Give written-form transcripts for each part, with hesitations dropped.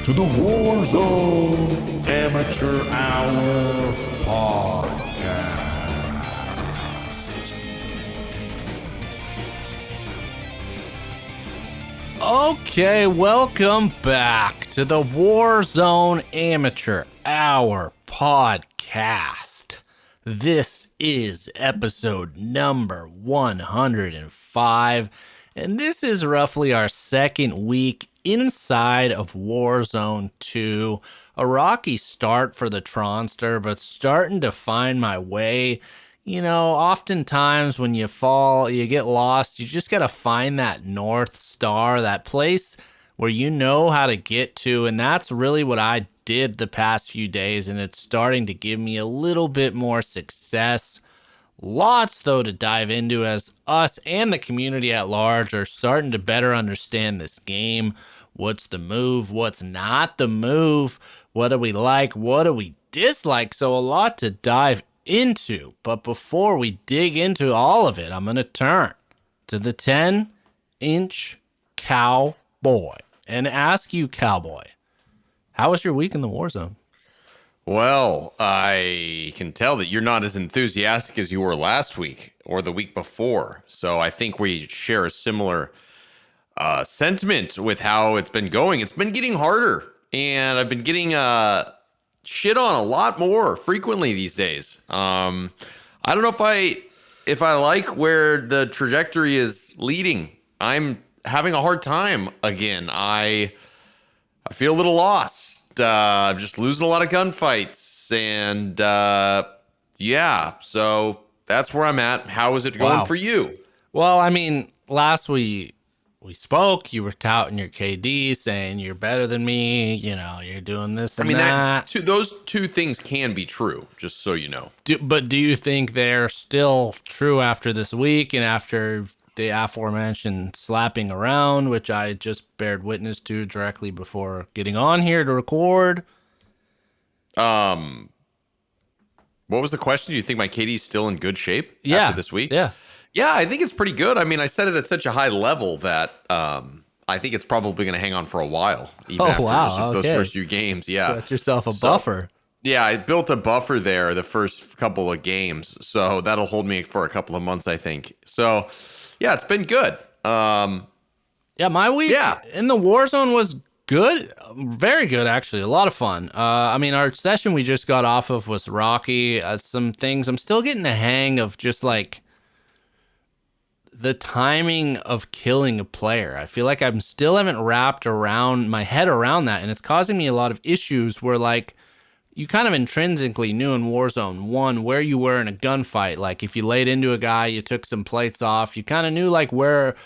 to the Warzone Amateur Hour podcast. Okay, welcome back to the Warzone Amateur Hour podcast. This is episode number 105, and this is roughly our second week inside of Warzone 2. A rocky start for the Tronster, but starting to find my way. You know, oftentimes when you fall, you get lost, you just got to find that North Star, that place where you know how to get to. And that's really what I did the past few days. And it's starting to give me a little bit more success. Lots, though, to dive into as us and the community at large are starting to better understand this game. What's the move? What's not the move? What do we like? What do we dislike? So a lot to dive into, but before we dig into all of it, I'm going to turn to the 10-inch cowboy and ask you, cowboy, how was your week in the Warzone? Well, I can tell that you're not as enthusiastic as you were last week or the week before, so I think we share a similar sentiment with how it's been going. It's been getting harder, and I've been getting shit on a lot more frequently these days. I don't know if I like where the trajectory is leading. I'm having a hard time again. I feel a little lost. I'm just losing a lot of gunfights, and yeah, so that's where I'm at. How is it going for you? Well, I mean, last we spoke, you were touting your KD, saying you're better than me, you know, you're doing this and that. Those two things can be true, just so you know. But do you think they're still true after this week and after the aforementioned slapping around, which I just bared witness to directly before getting on here to record? What was the question? Do you think my KD's still in good shape after this week? Yeah, I think it's pretty good. I mean, I set it at such a high level that I think it's probably going to hang on for a while. Even after those first few games. Yeah. Got yourself a buffer. Yeah, I built a buffer there the first couple of games. So that'll hold me for a couple of months, I think. So, yeah, it's been good. Yeah, my week in the Warzone was good. Very good, actually. A lot of fun. I mean, our session we just got off of was rocky. Some things I'm still getting a hang of, just like the timing of killing a player. I feel like I'm still haven't wrapped around my head around that, and it's causing me a lot of issues where, like, you kind of intrinsically knew in Warzone 1 where you were in a gunfight. Like, if you laid into a guy, you took some plates off, you kind of knew, like, where,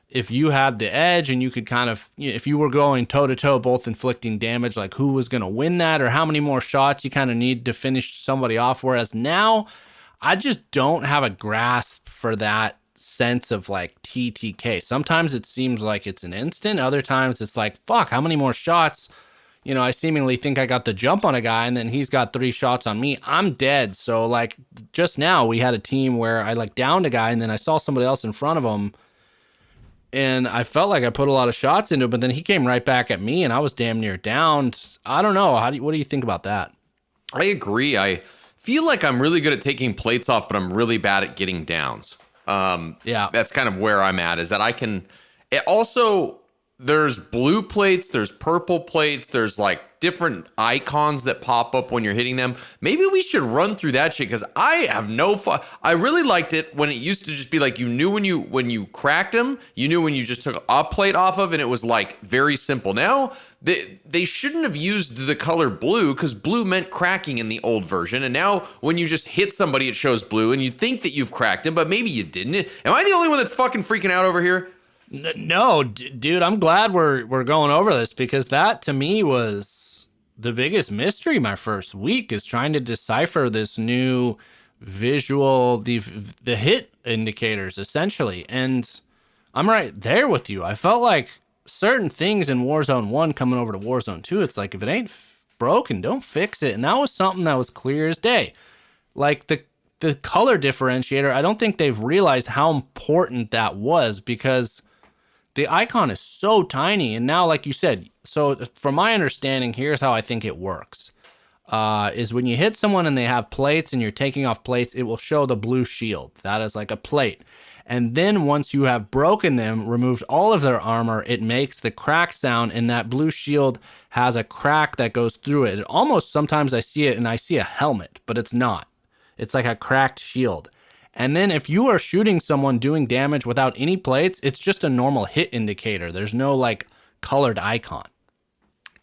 if you had the edge and you could kind of, you know, if you were going toe-to-toe, both inflicting damage, like who was going to win that or how many more shots you kind of need to finish somebody off. Whereas now, I just don't have a grasp for that sense of like TTK. Sometimes it seems like it's an instant. Other times it's like, fuck, how many more shots? You know, I seemingly think I got the jump on a guy and then he's got 3 shots on me. I'm dead. So like just now we had a team where I like downed a guy and then I saw somebody else in front of him and I felt like I put a lot of shots into it, but then he came right back at me and I was damn near down. I don't know. What do you think about that? I agree. I feel like I'm really good at taking plates off, but I'm really bad at getting downs. That's kind of where I'm at, is that I can, it also, there's blue plates, there's purple plates, there's like different icons that pop up when you're hitting them. Maybe we should run through that shit, because I have no fun. I really liked it when it used to just be like, you knew when you cracked them, you knew when you just took a plate off of, and it was like very simple. Now they shouldn't have used the color blue, because blue meant cracking in the old version, and now when you just hit somebody it shows blue and you think that you've cracked him, but maybe you didn't. Am I the only one that's fucking freaking out over here? No, dude, I'm glad we're going over this, because that to me was the biggest mystery my first week, is trying to decipher this new visual, the hit indicators essentially. And I'm right there with you. I felt like certain things in Warzone 1 coming over to Warzone 2, it's like, if it ain't broken, don't fix it. And that was something that was clear as day. Like the color differentiator, I don't think they've realized how important that was, because the icon is so tiny. And now, like you said, So from my understanding, here's how I think it works. Is when you hit someone and they have plates and you're taking off plates, it will show the blue shield. That is like a plate. And then once you have broken them, removed all of their armor, it makes the crack sound, and that blue shield has a crack that goes through it. Almost sometimes I see it and I see a helmet, but it's not. It's like a cracked shield. And then if you are shooting someone doing damage without any plates, it's just a normal hit indicator. There's no like colored icon.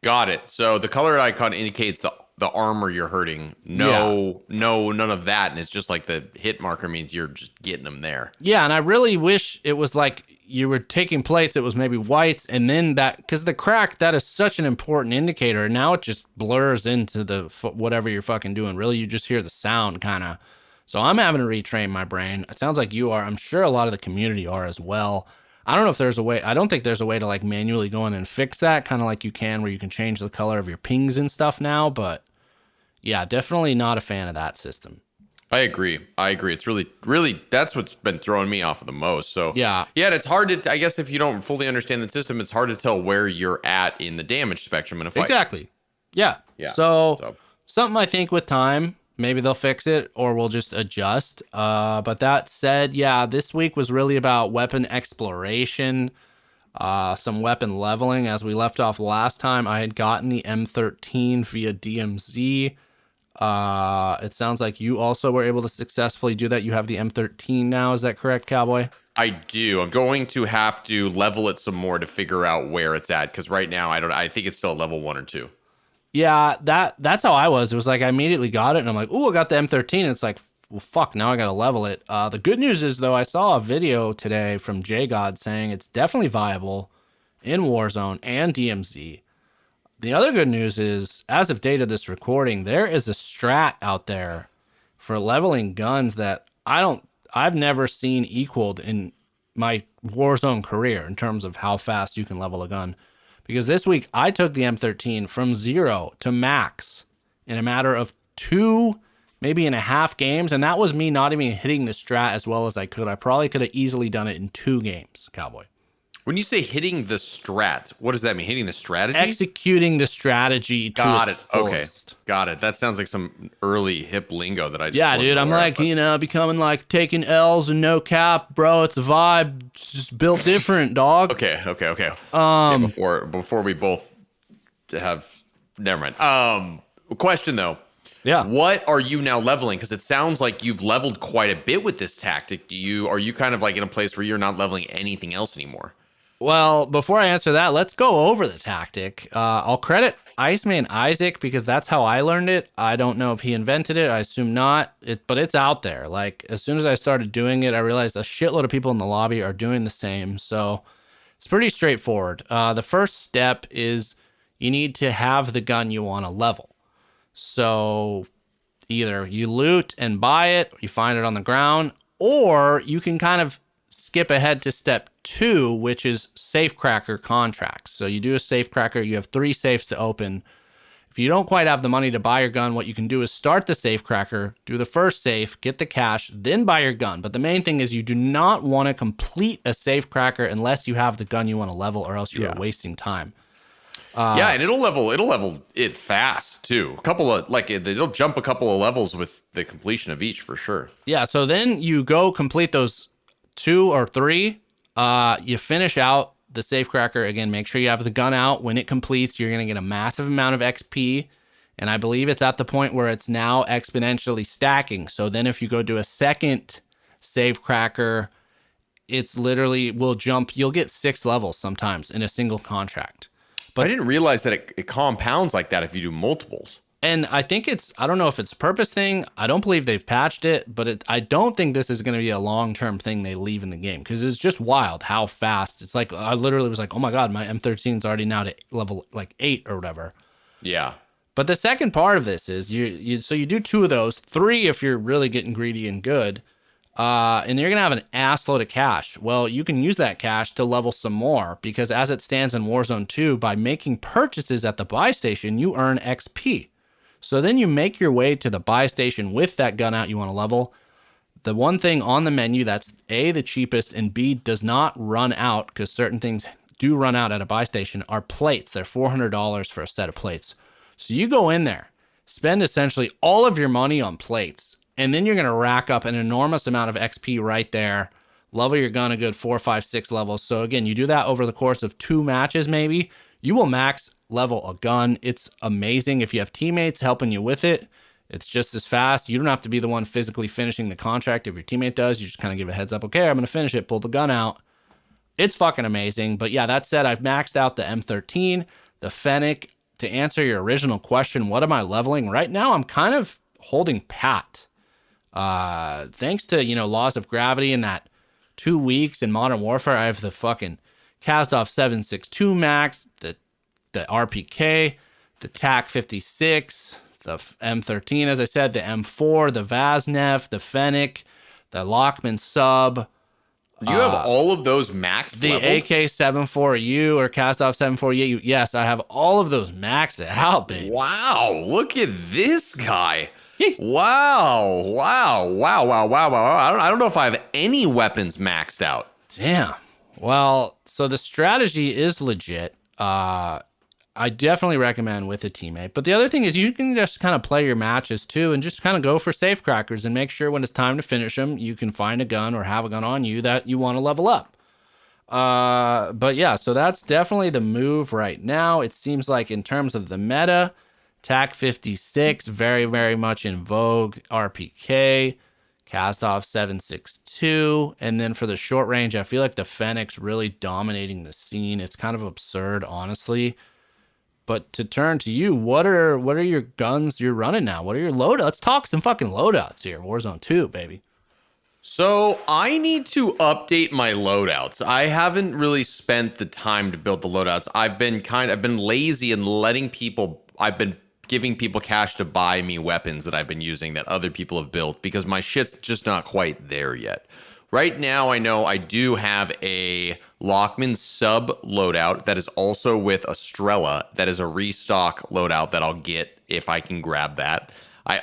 Got it. So the colored icon indicates the armor you're hurting. No, none of that. And it's just like the hit marker means you're just getting them there. Yeah, and I really wish it was like you were taking plates, it was maybe whites, and then that, because the crack, that is such an important indicator. And now it just blurs into the whatever you're fucking doing. Really, you just hear the sound kind of. So I'm having to retrain my brain. It sounds like you are. I'm sure a lot of the community are as well. I don't know if there's a way. I don't think there's a way to like manually go in and fix that, kind of like you can where you can change the color of your pings and stuff now. But yeah, definitely not a fan of that system. I agree. It's really, that's what's been throwing me off of the most. So yeah. And it's hard to, I guess if you don't fully understand the system, it's hard to tell where you're at in the damage spectrum in a fight. Exactly. Yeah. So something I think with time, maybe they'll fix it or we'll just adjust. But that said, yeah, this week was really about weapon exploration, some weapon leveling. As we left off last time, I had gotten the M13 via DMZ. It sounds like you also were able to successfully do that. You have the M13 now. Is that correct, Cowboy? I do. I'm going to have to level it some more to figure out where it's at. Because right now, I think it's still at level 1 or 2. Yeah, that's how I was. It was like I immediately got it and I'm like, oh, I got the M13. And it's like, well, fuck, now I got to level it. The good news is, though, I saw a video today from JGod saying it's definitely viable in Warzone and DMZ. The other good news is, as of date of this recording, there is a strat out there for leveling guns that I've never seen equaled in my Warzone career in terms of how fast you can level a gun. Because this week I took the M13 from 0 to max in a matter of 2, maybe and a half games. And that was me not even hitting the strat as well as I could. I probably could have easily done it in 2 games, Cowboy. When you say hitting the strat, what does that mean? Hitting the strategy? Executing the strategy to its fullest. Okay. Got it. That sounds like some early hip lingo that I just Yeah, dude. I'm like, becoming like taking L's and no cap, bro. It's a vibe. Just built different, dog. Okay. Before we both have, never mind. Question though. Yeah. What are you now leveling? Because it sounds like you've leveled quite a bit with this tactic. Are you kind of like in a place where you're not leveling anything else anymore? Well, before I answer that, let's go over the tactic. I'll credit Iceman Isaac because that's how I learned it. I don't know if he invented it. I assume not. But it's out there. Like, as soon as I started doing it, I realized a shitload of people in the lobby are doing the same. So it's pretty straightforward. The first step is you need to have the gun you want to level. So either you loot and buy it, you find it on the ground, or you can kind of skip ahead to step 2, which is safecracker contracts. So you do a safecracker, you have 3 safes to open. If you don't quite have the money to buy your gun, what you can do is start the safecracker, do the first safe, get the cash, then buy your gun. But the main thing is you do not want to complete a safecracker unless you have the gun you want to level, or else you are wasting time. And it'll level it fast too. A couple of it'll jump a couple of levels with the completion of each for sure. Yeah, so then you go complete those 2 or 3. You finish out the safecracker again. Make sure you have the gun out. When it completes, you're gonna get a massive amount of XP, and I believe it's at the point where it's now exponentially stacking. So then, if you go do a second safecracker, it's literally will jump. You'll get 6 levels sometimes in a single contract. But I didn't realize that it compounds like that if you do multiples. And I think I don't know if it's a purpose thing. I don't believe they've patched it, but I don't think this is going to be a long-term thing they leave in the game, because it's just wild how fast. It's like, I literally was like, oh my God, my M13 is already now to level like 8 or whatever. Yeah. But the second part of this is so you do 2 of those, 3 if you're really getting greedy and good. And you're going to have an assload of cash. Well, you can use that cash to level some more, because as it stands in Warzone 2, by making purchases at the buy station, you earn XP. So then you make your way to the buy station with that gun out you want to level. The one thing on the menu that's A, the cheapest, and B, does not run out, because certain things do run out at a buy station are plates. They're $400 for a set of plates. So you go in there, spend essentially all of your money on plates, and then you're going to rack up an enormous amount of XP right there. Level your gun a good 4, 5, 6 levels. So again, you do that over the course of 2 matches maybe. You will max level a gun. It's amazing. If you have teammates helping you with it, it's just as fast. You don't have to be the one physically finishing the contract. If your teammate does, you just kind of give a heads up. Okay, I'm going to finish it. Pull the gun out. It's fucking amazing. But yeah, that said, I've maxed out the M13, the Fennec. To answer your original question, what am I leveling? Right now, I'm kind of holding pat. Thanks to, laws of gravity and that 2 weeks in Modern Warfare, I have the fucking Cast-Off 7.62 max, the RPK, the TAC 56, the M13, as I said, the M4, the Vaznev, the Fennec, the Lockman sub. You have all of those maxed the leveled? AK-74U or Cast-Off 74U. Yes, I have all of those maxed out, baby. Wow, look at this guy. Wow. I don't know if I have any weapons maxed out. Damn. Well, so the strategy is legit. I definitely recommend with a teammate. But the other thing is you can just kind of play your matches too and just kind of go for safe crackers and make sure when it's time to finish them, you can find a gun or have a gun on you that you want to level up. But yeah, so that's definitely the move right now. It seems like in terms of the meta, TAC 56, very, very much in vogue. RPK, Cast-Off 7.62. And then for the short range, I feel like the Fennec's really dominating the scene. It's kind of absurd, honestly. But to turn to you, what are your guns you're running now? What are your loadouts? Let's talk some fucking loadouts here. Warzone 2, baby. So I need to update my loadouts. I haven't really spent the time to build the loadouts. I've been lazy and I've been giving people cash to buy me weapons that I've been using that other people have built because my shit's just not quite there yet. Right now, I know I do have a Lockman sub loadout that is also with Estrella. That is a restock loadout that I'll get if I can grab that. I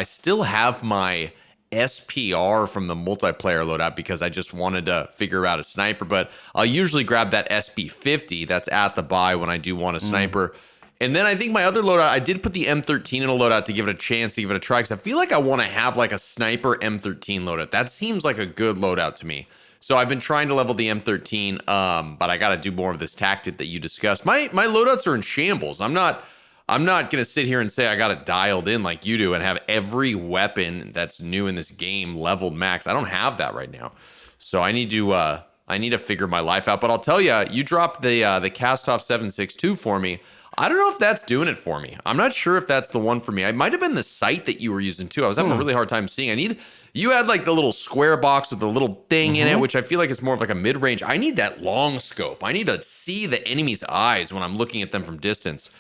still have my SPR from the multiplayer loadout because I just wanted to figure out a sniper, but I'll usually grab that SB50 that's at the buy when I do want a sniper. And then I think my other loadout, I did put the M13 in a loadout to give it a chance, to give it a try, because I feel like I want to have like a sniper M13 loadout. That seems like a good loadout to me. So I've been trying to level the M13, but I got to do more of this tactic that you discussed. My loadouts are in shambles. I'm not going to sit here and say I got it dialed in like you do and have every weapon that's new in this game leveled max. I don't have that right now. So I need to figure my life out. But I'll tell you, you dropped the Cast-Off 7.62 for me. I don't know if that's doing it for me. I'm not sure if that's the one for me. It might have been the sight that you were using too. I was having a really hard time seeing. You had like the little square box with the little thing in it, which I feel like is more of like a mid-range. I need that long scope. I need to see the enemy's eyes when I'm looking at them from distance.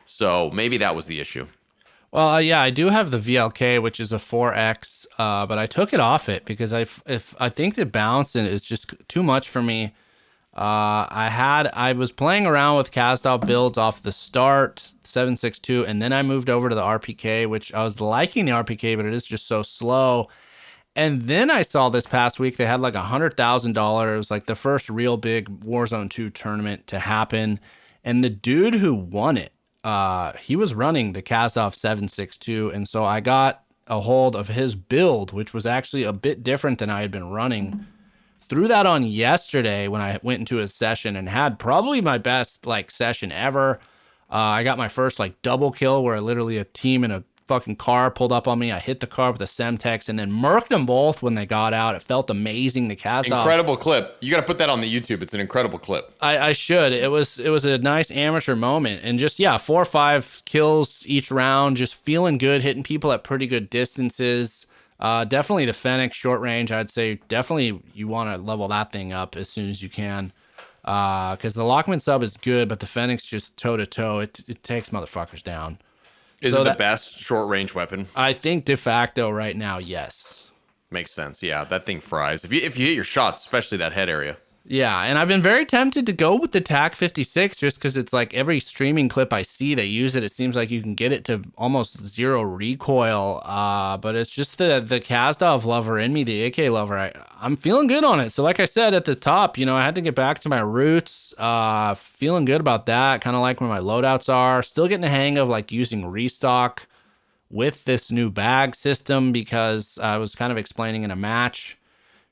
So maybe that was the issue. Well, yeah, I do have the VLK, which is a 4X, but I took it off it because I think the balance in it is just too much for me. I was playing around with cast-off builds off the start, 7.62, and then I moved over to the RPK, which I was liking the RPK, but it is just so slow. And then I saw this past week, they had like $100,000. It was like the first real big Warzone 2 tournament to happen. And the dude who won it, he was running the cast-off 7.62, and so I got a hold of his build, which was actually a bit different than I had been running. Threw that on yesterday when I went into a session and had probably my best like session ever. I got my first like double kill where literally a team in a fucking car pulled up on me. I hit the car with a Semtex and then murked them both when they got out. It felt amazing. The cast off. Incredible clip. You got to put that on the YouTube. It's an incredible clip. I should. It was a nice amateur moment and just 4 or 5 kills each round. Just feeling good, hitting people at pretty good distances. Definitely the Fennec short range. I'd say definitely you want to level that thing up as soon as you can. Because the Lockman sub is good, but the Fennec's just toe to toe. It takes motherfuckers down. Is it the best short range weapon? I think de facto right now, yes. Makes sense. Yeah, that thing fries. If you hit your shots, especially that head area. Yeah, and I've been very tempted to go with the TAC 56 just because it's like every streaming clip I see, they use it. It seems like you can get it to almost zero recoil. But it's just the Kazdov lover in me, the AK lover. I'm feeling good on it. So like I said at the top, I had to get back to my roots. Feeling good about that. Kind of like where my loadouts are. Still getting the hang of like using restock with this new bag system because I was kind of explaining in a match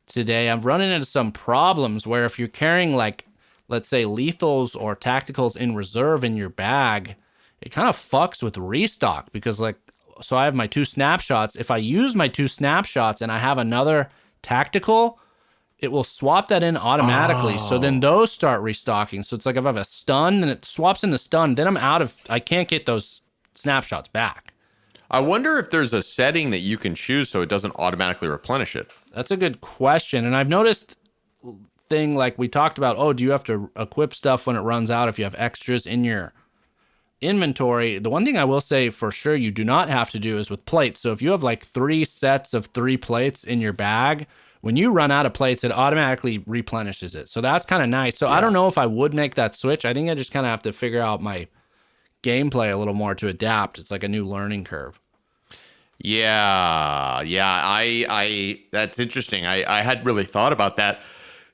today, I'm running into some problems where if you're carrying like, let's say lethals or tacticals in reserve in your bag, it kind of fucks with restock because like, so I have my 2 snapshots. If I use my 2 snapshots and I have another tactical, it will swap that in automatically. So then those start restocking. So it's like if I have a stun, then it swaps in the stun. Then I can't get those snapshots back. I wonder if there's a setting that you can choose so it doesn't automatically replenish it. That's a good question. And I've noticed thing like we talked about, do you have to equip stuff when it runs out if you have extras in your inventory? The one thing I will say for sure you do not have to do is with plates. So if you have like 3 sets of 3 plates in your bag, when you run out of plates, it automatically replenishes it. So that's kind of nice. So yeah. I don't know if I would make that switch. I think I just kind of have to figure out my gameplay a little more to adapt. It's like a new learning curve. Yeah. I that's interesting. I hadn't really thought about that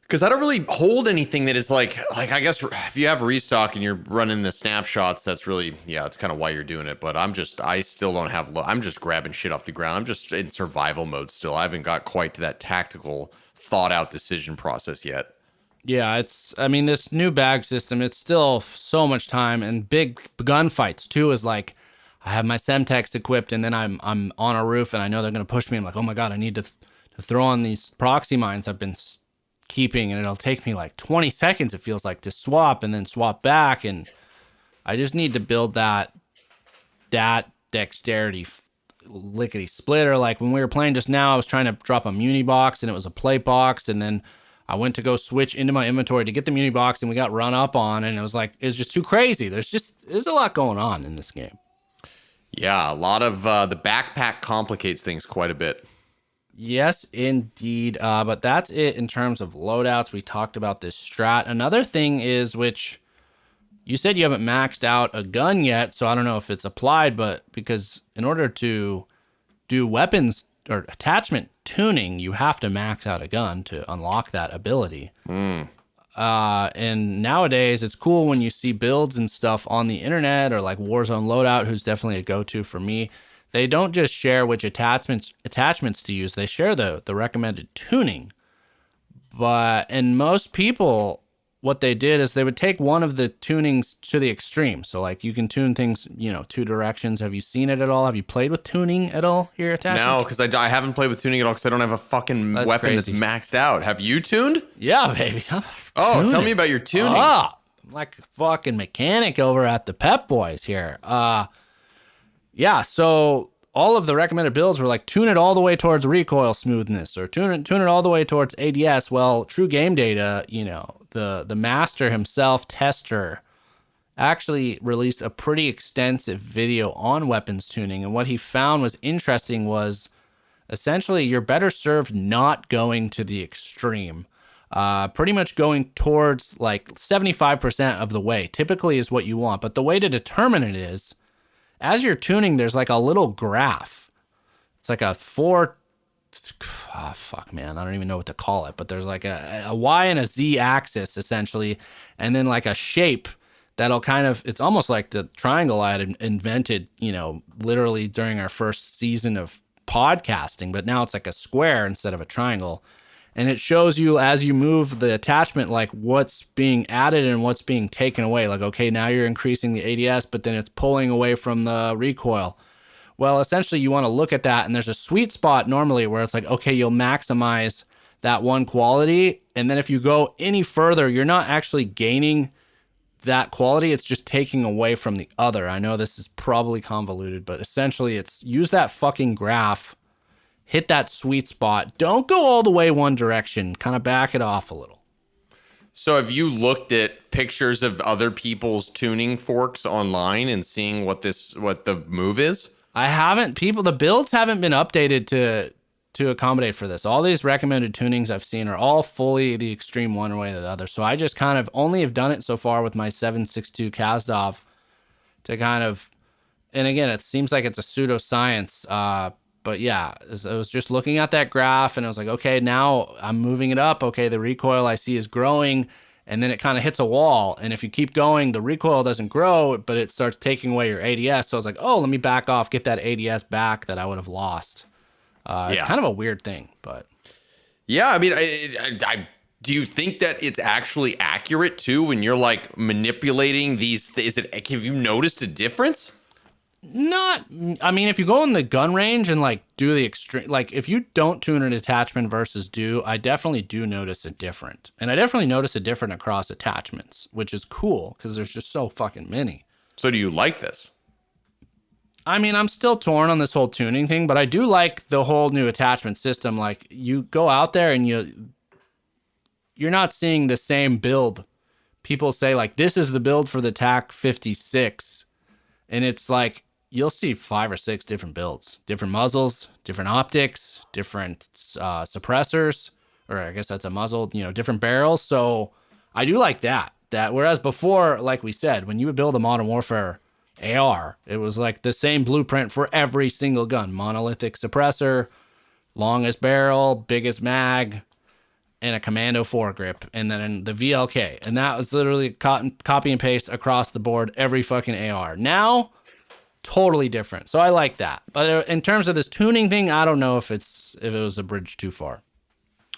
because I don't really hold anything that is like I guess if you have restock and you're running the snapshots, that's really, that's kind of why you're doing it. But I still don't have, I'm just grabbing shit off the ground. I'm just in survival mode still. I haven't got quite to that tactical thought out decision process yet. Yeah, this new bag system, it's still so much time and big gunfights too is like, I have my Semtex equipped and then I'm on a roof and I know they're going to push me. I'm like, oh my God, I need to throw on these proxy mines I've been keeping and it'll take me like 20 seconds, it feels like, to swap and then swap back. And I just need to build that dexterity lickety splitter. Like when we were playing just now, I was trying to drop a muni box and it was a plate box. And then I went to go switch into my inventory to get the muni box and we got run up on and it's just too crazy. There's a lot going on in this game. Yeah, a lot of the backpack complicates things quite a bit. Yes, indeed. But that's it in terms of loadouts. We talked about this strat. Another thing is, which you said you haven't maxed out a gun yet, so I don't know if it's applied, but because in order to do weapons or attachment tuning, you have to max out a gun to unlock that ability. And nowadays it's cool when you see builds and stuff on the internet or like Warzone Loadout, who's definitely a go-to for me. They don't just share which attachments to use. They share the recommended tuning. And most people, what they did is they would take one of the tunings to the extreme. So like you can tune things, 2 directions. Have you seen it at all? Have you played with tuning at all here, attachment? No, because I haven't played with tuning at all because I don't have a fucking weapon that's maxed out. Have you tuned? Yeah, baby. Tell me about your tuning. I'm like a fucking mechanic over at the Pep Boys here. Yeah, so all of the recommended builds were like tune it all the way towards recoil smoothness or tune it all the way towards ADS. Well, True Game Data, the master himself, Tester, actually released a pretty extensive video on weapons tuning. And what he found was interesting was essentially you're better served not going to the extreme. Pretty much going towards like 75% of the way typically is what you want. But the way to determine it is, as you're tuning, there's like a little graph. It's like a fuck, man, I don't even know what to call it, but there's like a Y and a Z axis essentially, and then like a shape that'll kind of, it's almost like the triangle I had invented, literally during our first season of podcasting, but now it's like a square instead of a triangle. And it shows you as you move the attachment, like what's being added and what's being taken away. Like, okay, now you're increasing the ADS, but then it's pulling away from the recoil. Well, essentially you want to look at that and there's a sweet spot normally where it's like, okay, you'll maximize that one quality. And then if you go any further, you're not actually gaining that quality. It's just taking away from the other. I know this is probably convoluted, but essentially it's use that fucking graph, hit that sweet spot. Don't go all the way one direction. Kind of back it off a little. So have you looked at pictures of other people's tuning forks online and seeing what the move is? I haven't. The builds haven't been updated to accommodate for this. All these recommended tunings I've seen are all fully the extreme one way or the other. So I just kind of only have done it so far with my 762 Kazdov to kind of, and again, it seems like it's a pseudoscience. But yeah, I was just looking at that graph and I was like, okay, now I'm moving it up. Okay, the recoil I see is growing, and then it kind of hits a wall. And if you keep going, the recoil doesn't grow, but it starts taking away your ADS. So I was like, oh, let me back off, get that ADS back that I would have lost. It's kind of a weird thing, but yeah, I mean, I do you think that it's actually accurate too when you're like manipulating these? Have you noticed a difference? Not, I mean, if you go in the gun range and like do the extreme, like if you don't tune an attachment versus do, I definitely do notice it different. And I definitely notice it different across attachments, which is cool because there's just so fucking many. So do you like this? I mean, I'm still torn on this whole tuning thing, but I do like the whole new attachment system. Like you go out there and you're not seeing the same build. People say like, this is the build for the TAC 56. And it's like, you'll see 5 or 6 different builds, different muzzles, different optics, different suppressors, or I guess that's a muzzle, different barrels. So I do like that. Whereas before, like we said, when you would build a Modern Warfare AR, it was like the same blueprint for every single gun: monolithic suppressor, longest barrel, biggest mag, and a commando foregrip, and then the VLK. And that was literally copy and paste across the board, every fucking AR. Now, totally different. So I like that. But in terms of this tuning thing, I don't know if it was a bridge too far.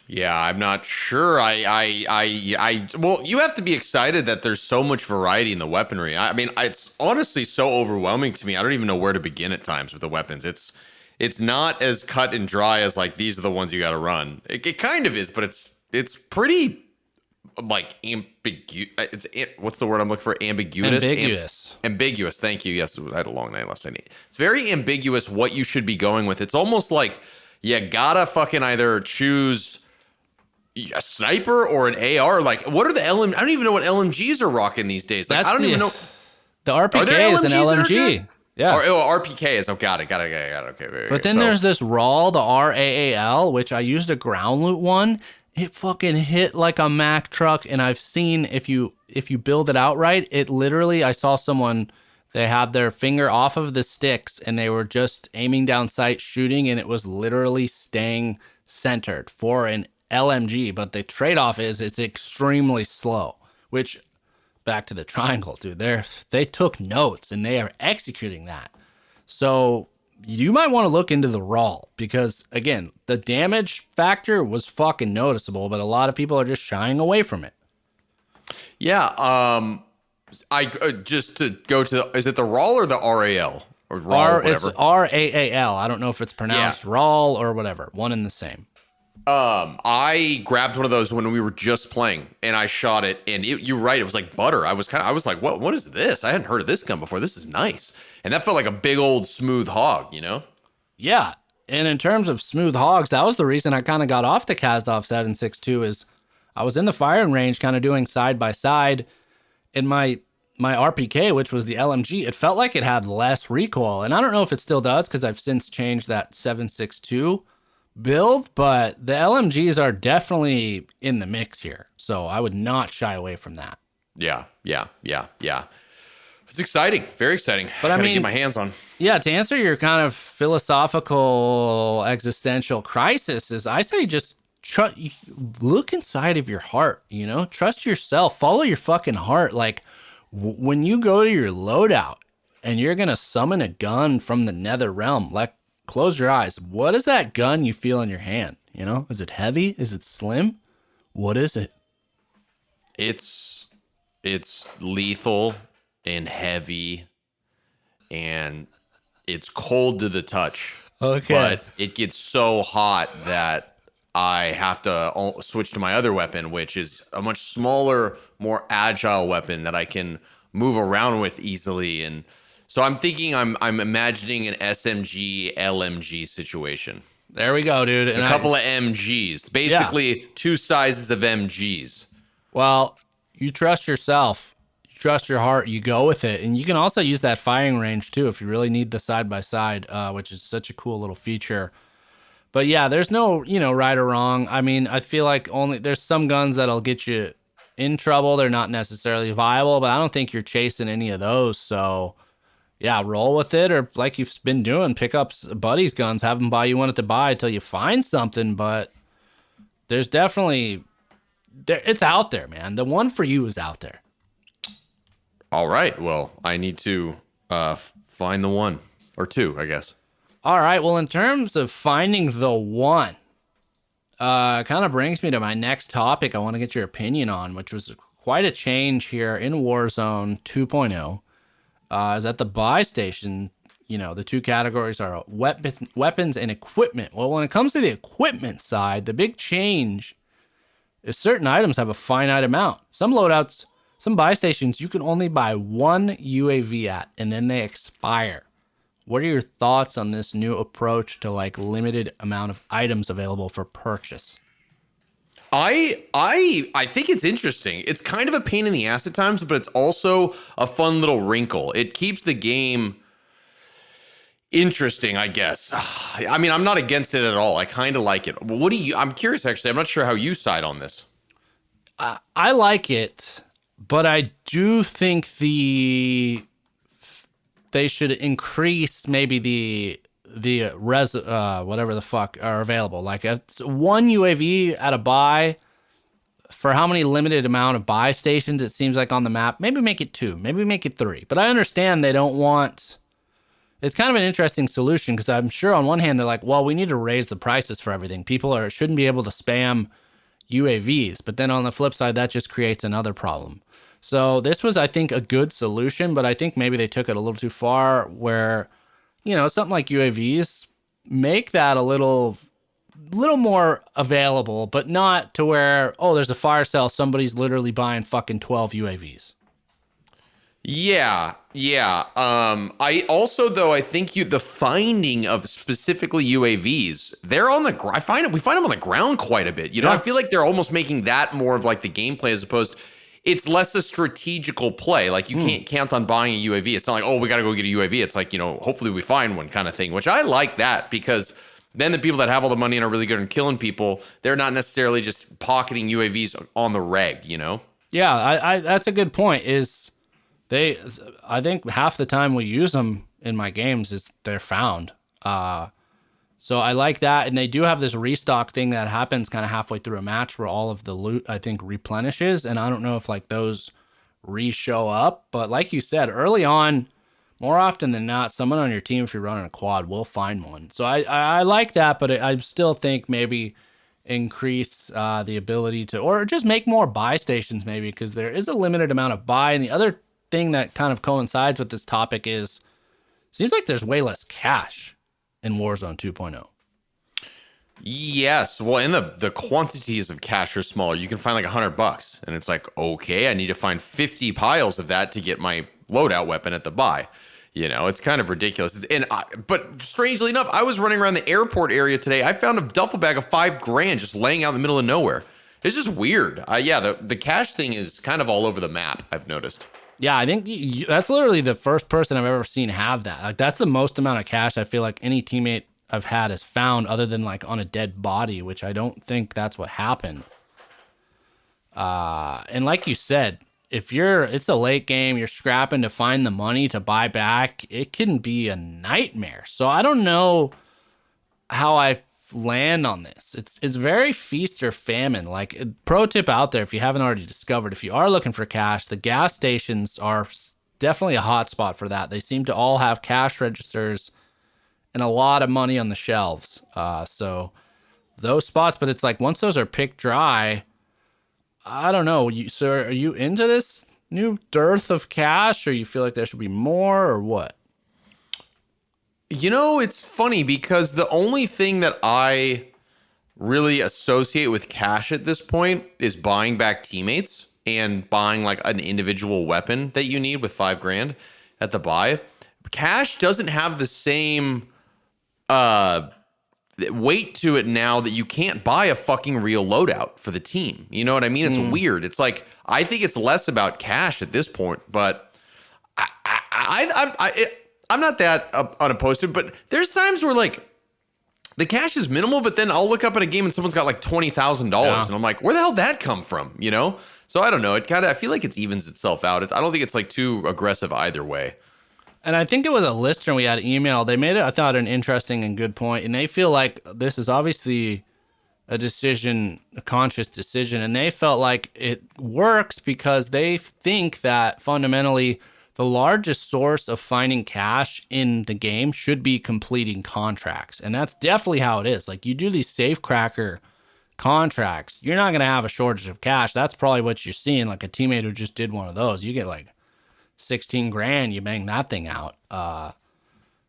Yeah, I'm not sure. Well, you have to be excited that there's so much variety in the weaponry. I mean, it's honestly so overwhelming to me. I don't even know where to begin at times with the weapons. It's not as cut and dry as like, these are the ones you got to run. It kind of is, but it's pretty like ambiguous. What's the word I'm looking for? Ambiguous. Ambiguous. Thank you. Yes, I had a long night last night. It's very ambiguous what you should be going with. It's almost like you gotta fucking either choose a sniper or an AR. Like, what are the I don't even know what LMGs are rocking these days. Like, I don't even know. The RPK is an LMG. Yeah. RPK is. Oh, got it. Okay. But then there's this RAL, the RAAL, which I used a ground loot one. It fucking hit like a Mack truck. And I've seen if you build it out right, it literally, I saw someone, they had their finger off of the sticks and they were just aiming down sight, shooting, and it was literally staying centered for an LMG. But the trade-off is it's extremely slow, which, back to the triangle, dude, they took notes and they are executing that. So you might want to look into the RAL because, again, the damage factor was fucking noticeable, but a lot of people are just shying away from it. Yeah. I just to go to is it the RAL or the RAL or RAL? It's RAAL. I don't know if it's pronounced RAL or whatever. One and the same. I grabbed one of those when we were just playing and I shot it, and you're right, it was like butter. I was like, what is this? I hadn't heard of this gun before. This is nice. And that felt like a big old smooth hog, Yeah. And in terms of smooth hogs, that was the reason I kind of got off the Kazdov 762 is I was in the firing range kind of doing side by side, and my RPK, which was the LMG, it felt like it had less recoil. And I don't know if it still does because I've since changed that 762 build, but the LMGs are definitely in the mix here. So I would not shy away from that. Yeah. It's exciting. Very exciting. But I mean, get my hands on. Yeah, to answer your kind of philosophical existential crisis is I say just look inside of your heart, trust yourself, follow your fucking heart. Like when you go to your loadout and you're going to summon a gun from the nether realm, like close your eyes. What is that gun you feel in your hand? Is it heavy? Is it slim? What is it? It's lethal and heavy, and it's cold to the touch. Okay. But it gets so hot that I have to switch to my other weapon, which is a much smaller, more agile weapon that I can move around with easily. And so I'm thinking I'm imagining an SMG LMG situation. There we go, dude. And a couple of MGs, basically 2 sizes of MGs. Well, you trust yourself. Trust your heart, you go with it. And you can also use that firing range too if you really need the side by side, which is such a cool little feature. But yeah, there's no, right or wrong. I mean, I feel like there's some guns that'll get you in trouble. They're not necessarily viable, but I don't think you're chasing any of those. So yeah, roll with it, or like you've been doing, pick up buddies' guns, have them buy you one at the buy until you find something. But there's definitely, it's out there, man. The one for you is out there. All right. Well, I need to find the one or two, I guess. All right. Well, in terms of finding the one, kind of brings me to my next topic I want to get your opinion on, which was quite a change here in Warzone 2.0. Is at the buy station, the two categories are weapons and equipment. Well, when it comes to the equipment side, the big change is certain items have a finite amount. Some loadouts, some buy stations, you can only buy one UAV at, and then they expire. What are your thoughts on this new approach to like limited amount of items available for purchase? I think it's interesting. It's kind of a pain in the ass at times, but it's also a fun little wrinkle. It keeps the game interesting, I guess. I mean, I'm not against it at all. I kind of like it. I'm curious, actually. I'm not sure how you side on this. I like it, but I do think they should increase maybe the whatever the fuck are available. Like it's one UAV at a buy for how many limited amount of buy stations it seems like on the map. Maybe make it 2, maybe make it 3. But I understand they don't want. It's kind of an interesting solution because I'm sure on one hand they're like, well, we need to raise the prices for everything. People shouldn't be able to spam UAVs. But then on the flip side, that just creates another problem. So this was, I think, a good solution, but I think maybe they took it a little too far where, something like UAVs, make that a little more available, but not to where, there's a fire sale, somebody's literally buying fucking 12 UAVs. Yeah. I also, though, I think the finding of specifically UAVs, they're on the we find them on the ground quite a bit. I feel like they're almost making that more of like the gameplay as opposed. It's less a strategical play. Like you can't count on buying a UAV. It's not like, we got to go get a UAV. It's like, hopefully we find one kind of thing, which I like that because then the people that have all the money and are really good at killing people, they're not necessarily just pocketing UAVs on the reg, Yeah, I that's a good point. I think half the time we use them in my games is they're found. So I like that. And they do have this restock thing that happens kind of halfway through a match where all of the loot, I think, replenishes. And I don't know if like those re-show up. But like you said, early on, more often than not, someone on your team, if you're running a quad, will find one. So I like that, but I still think maybe increase the ability to, or just make more buy stations maybe, because there is a limited amount of buy. And the other thing that kind of coincides with this topic is, seems like there's way less cash in Warzone 2.0. Yes. Well, and the quantities of cash are smaller. You can find like $100 and it's like, okay, I need to find 50 piles of that to get my loadout weapon at the buy. It's kind of ridiculous. But strangely enough, I was running around the airport area today. I found a duffel bag of $5,000 just laying out in the middle of nowhere. It's just weird. The cash thing is kind of all over the map, I've noticed. Yeah, I think that's literally the first person I've ever seen have that. Like that's the most amount of cash I feel like any teammate I've had has found, other than like on a dead body, which I don't think that's what happened. And like you said, if it's a late game, you're scrapping to find the money to buy back, it can be a nightmare. So I don't know how I land on this. It's very feast or famine. Like, pro tip out there, if you haven't already discovered, if you are looking for cash, the gas stations are definitely a hot spot for that. They seem to all have cash registers and a lot of money on the shelves. So those spots, but it's like once those are picked dry, I don't know. So are you into this new dearth of cash, or you feel like there should be more, or what? It's funny because the only thing that I really associate with cash at this point is buying back teammates and buying like an individual weapon that you need with $5,000 at the buy. Cash doesn't have the same weight to it now that you can't buy a fucking real loadout for the team. You know what I mean? It's weird. It's like, I think it's less about cash at this point, but I'm not that unopposed to it, but there's times where like the cash is minimal, but then I'll look up at a game and someone's got like $20,000 and I'm like, where the hell did that come from? You know? So I don't know. I feel like it evens itself out. I don't think it's like too aggressive either way. And I think it was a listener we had email. They made it, I thought, an interesting and good point. And they feel like this is obviously a conscious decision. And they felt like it works because they think that fundamentally the largest source of finding cash in the game should be completing contracts. And that's definitely how it is. Like, you do these safecracker contracts, you're not going to have a shortage of cash. That's probably what you're seeing. Like a teammate who just did one of those, you get like 16 grand, you bang that thing out.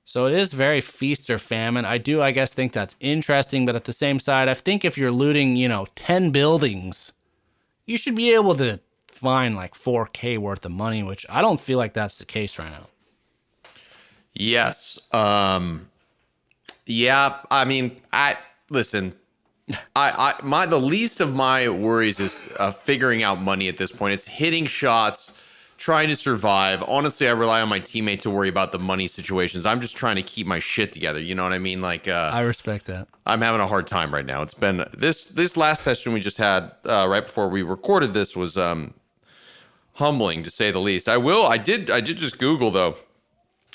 So it is very feast or famine. I guess think that's interesting, but at the same side, I think if you're looting, 10 buildings, you should be able to find like 4K worth of money, which I don't feel like that's the case right now. Yes. Yeah. I mean, listen. The least of my worries is figuring out money at this point. It's hitting shots, trying to survive. Honestly, I rely on my teammate to worry about the money situations. I'm just trying to keep my shit together. You know what I mean? Like, I respect that. I'm having a hard time right now. It's been this last session we just had right before we recorded this was humbling to say the least. I did just Google though.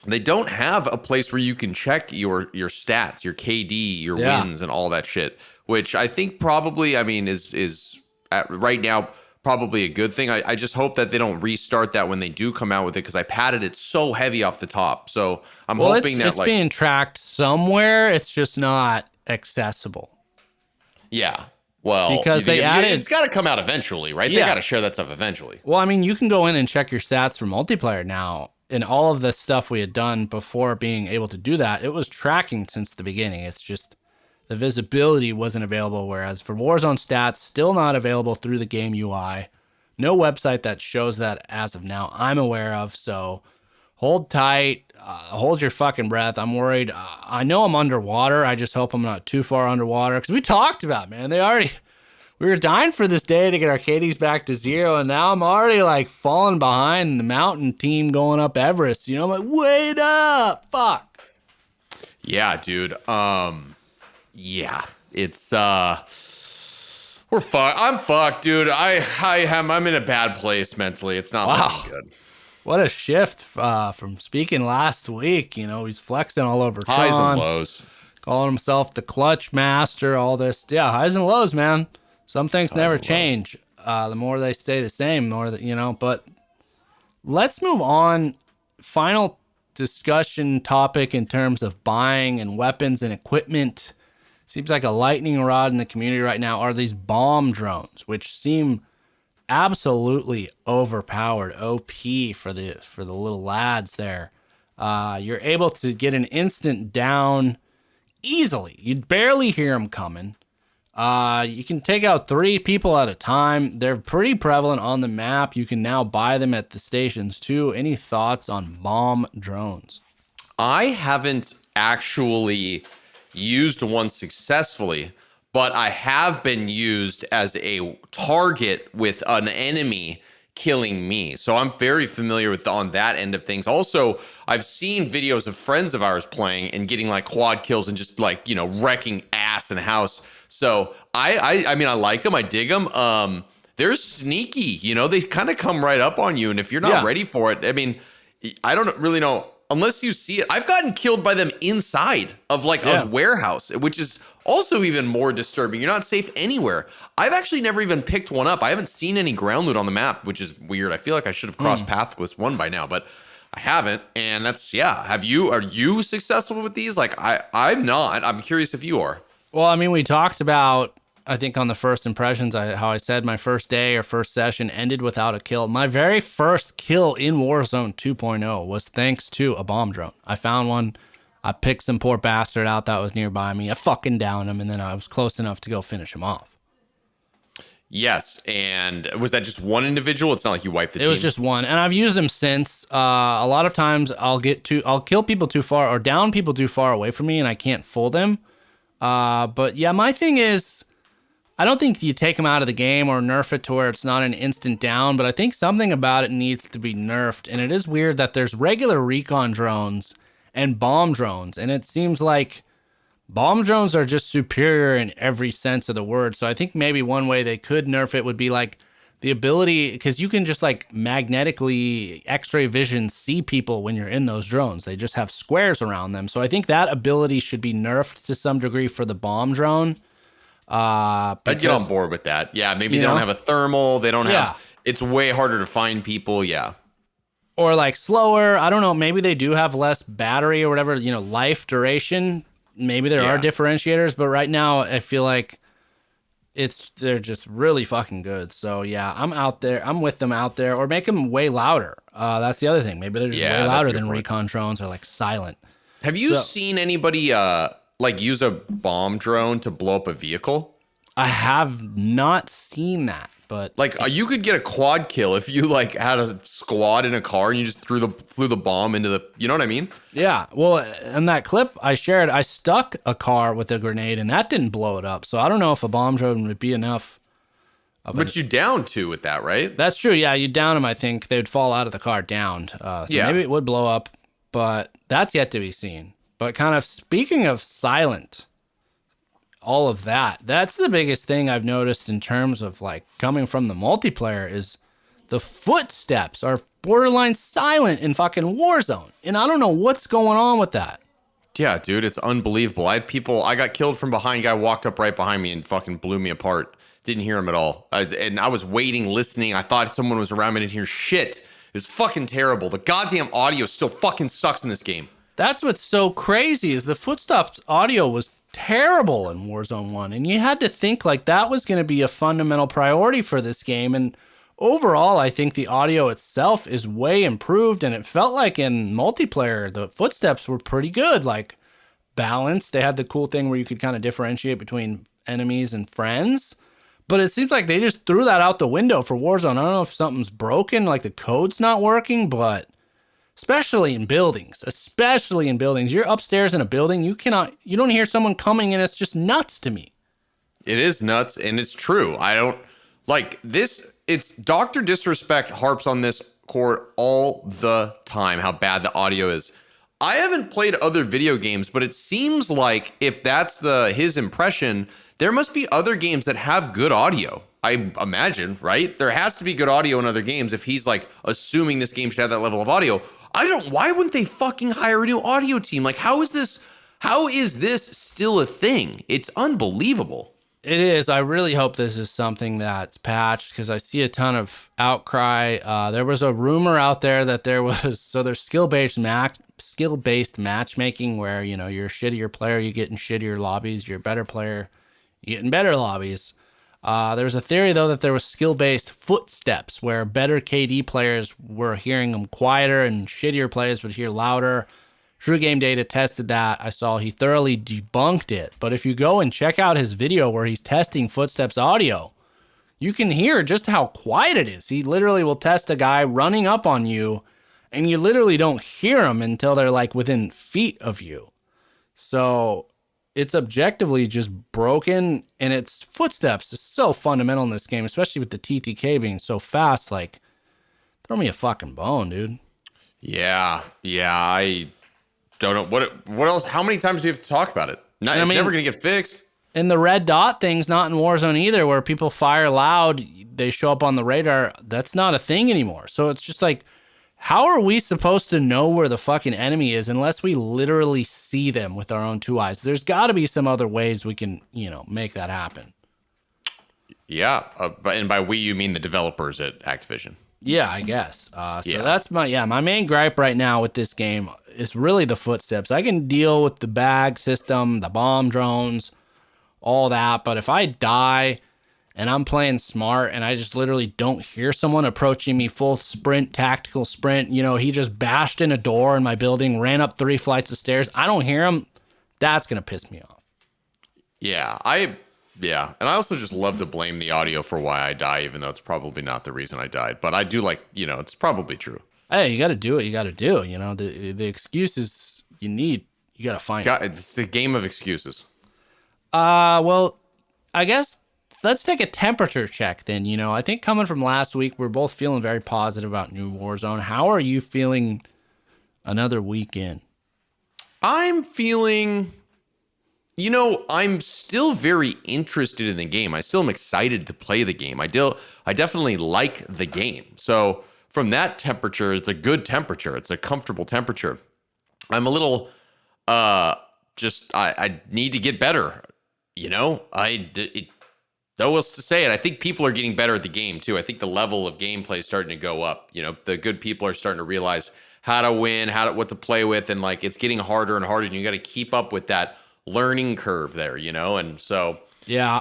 They don't have a place where you can check your stats, your KD, your wins, and all that shit. Which I think probably, is right now probably a good thing. I just hope that they don't restart that when they do come out with it, because I padded it so heavy off the top. So I'm hoping it's being tracked somewhere. It's just not accessible. Yeah. Well, because it's got to come out eventually, right? Yeah. They got to share that stuff eventually. Well, you can go in and check your stats for multiplayer now. And all of the stuff we had done before being able to do that, it was tracking since the beginning. It's just the visibility wasn't available, whereas for Warzone stats, still not available through the game UI. No website that shows that as of now I'm aware of, so hold tight, hold your fucking breath. I'm worried. I know I'm underwater. I just hope I'm not too far underwater, because we talked about, man, we were dying for this day to get our KDs back to 0, and now I'm already like falling behind the mountain team going up Everest. I'm like, wait up, fuck. Yeah, dude. Yeah, it's we're fucked. I'm fucked, dude. I'm in a bad place mentally. It's not looking good. What a shift from speaking last week. He's flexing all over Tron, highs and lows, calling himself the clutch master. All this, highs and lows, man. Some things never change. The more they stay the same, the more that But let's move on. Final discussion topic in terms of buying and weapons and equipment. Seems like a lightning rod in the community right now are these bomb drones, which seem absolutely overpowered, OP for the little lads there. You're able to get an instant down easily. You'd barely hear them coming. You can take out 3 people at a time. They're pretty prevalent on the map. You can now buy them at the stations too. Any thoughts on bomb drones? I haven't actually used one successfully, but I have been used as a target with an enemy killing me. So I'm very familiar with on that end of things. Also, I've seen videos of friends of ours playing and getting like quad kills and just like, wrecking ass in a house. So I like them. I dig them. They're sneaky, they kind of come right up on you. And if you're not ready for it, I don't really know. Unless you see it, I've gotten killed by them inside of a warehouse, which is also even more disturbing. You're not safe anywhere. I've actually never even picked one up. I haven't seen any ground loot on the map, which is weird. I feel like I should have crossed paths with one by now, but I haven't. And that's, are you successful with these? I'm not. I'm curious if you are. Well, we talked about, I think on the first impressions, how I said my first day or first session ended without a kill. My very first kill in Warzone 2.0 was thanks to a bomb drone. I found one. I picked some poor bastard out that was nearby me. I fucking downed him, and then I was close enough to go finish him off. Yes, and was that just one individual? It's not like you wiped the team. It was just one, and I've used them since. A lot of times I'll kill people too far or down people too far away from me, and I can't fool them. But yeah, my thing is, I don't think you take them out of the game or nerf it to where it's not an instant down, but I think something about it needs to be nerfed. And it is weird that there's regular recon drones and bomb drones, and it seems like Bomb drones are just superior in every sense of the word. So I think maybe one way they could nerf it would be like the ability, because you can just like magnetically X-ray vision see people when you're in those drones. They just have squares around them. So I think that ability should be nerfed to some degree for the bomb drone. I'd get on board with that. Yeah, maybe they don't have a thermal. They don't have. It's way harder to find people. Yeah. Or like slower. I don't know. Maybe they do have less battery or whatever, life duration. Maybe there are differentiators, but right now I feel like they're just really fucking good. So yeah, I'm out there. I'm with them out there, or make them way louder. That's the other thing. Maybe they're just way louder than recon drones, or like silent. Have you seen anybody like use a bomb drone to blow up a vehicle? I have not seen that, but like you could get a quad kill if you like had a squad in a car and you just flew the bomb into the, you know what I mean? Yeah. Well, in that clip I shared, I stuck a car with a grenade and that didn't blow it up. So I don't know if a bomb drone would be enough. But you down two with that, right? That's true. Yeah, you down them. I think they'd fall out of the car downed. So maybe it would blow up, but that's yet to be seen. But kind of speaking of silent, all of that's the biggest thing I've noticed in terms of like coming from the multiplayer is the footsteps are borderline silent in fucking Warzone. And I don't know what's going on with that. Yeah, dude, it's unbelievable. I got killed from behind. Guy walked up right behind me and fucking blew me apart. Didn't hear him at all. And I was waiting, listening. I thought someone was around me. I didn't hear shit. It was fucking terrible. The goddamn audio still fucking sucks in this game. That's what's so crazy is the footsteps audio was terrible in Warzone 1. And you had to think like that was going to be a fundamental priority for this game. And overall, I think the audio itself is way improved. And it felt like in multiplayer, the footsteps were pretty good, like balanced. They had the cool thing where you could kind of differentiate between enemies and friends. But it seems like they just threw that out the window for Warzone. I don't know if something's broken, like the code's not working, but especially in buildings. You're upstairs in a building, you don't hear someone coming, and it's just nuts to me. It is nuts, and it's true. I don't like this. It's Dr. Disrespect harps on this court all the time, how bad the audio is. I haven't played other video games, but it seems like if that's his impression, there must be other games that have good audio. I imagine, right? There has to be good audio in other games if he's like assuming this game should have that level of audio. Why wouldn't they fucking hire a new audio team? Like, how is this still a thing? It's unbelievable. It is. I really hope this is something that's patched because I see a ton of outcry. There was a rumor out there that there's skill-based matchmaking where, you're a shittier player, you get in shittier lobbies. You're a better player, you get in better lobbies. There's a theory, though, that there was skill-based footsteps where better KD players were hearing them quieter and shittier players would hear louder. True Game Data tested that. I saw he thoroughly debunked it. But if you go and check out his video where he's testing footsteps audio, you can hear just how quiet it is. He literally will test a guy running up on you, and you literally don't hear him until they're like within feet of you. So it's objectively just broken, and its footsteps is so fundamental in this game, especially with the TTK being so fast. Like, throw me a fucking bone, dude. Yeah, I don't know what else. How many times do we have to talk about it? It's never gonna get fixed. And the red dot thing's not in Warzone either, where people fire loud, they show up on the radar. That's not a thing anymore. So it's just like, how are we supposed to know where the fucking enemy is unless we literally see them with our own two eyes? There's got to be some other ways we can, make that happen. Yeah, and by we you mean the developers at Activision. Yeah, I guess. That's my main gripe right now with this game is really the footsteps. I can deal with the bag system, the bomb drones, all that, but if I die and I'm playing smart and I just literally don't hear someone approaching me full sprint, tactical sprint, he just bashed in a door in my building, ran up 3 flights of stairs, I don't hear him, that's going to piss me off. Yeah, and I also just love to blame the audio for why I die, even though it's probably not the reason I died. But I do it's probably true. Hey, you got to do what you got to do. The excuses you need, you got to find. It's a game of excuses. Well, I guess let's take a temperature check then. I think coming from last week, we're both feeling very positive about New Warzone. How are you feeling another week in? I'm feeling You know, I'm still very interested in the game. I still am excited to play the game. I definitely like the game. So from that temperature, it's a good temperature. It's a comfortable temperature. I'm a little, I need to get better. You know, though else to say it, I think people are getting better at the game too. I think the level of gameplay is starting to go up. You know, the good people are starting to realize how to win, what to play with, and like it's getting harder and harder, and you got to keep up with that learning curve there, you know? And so yeah.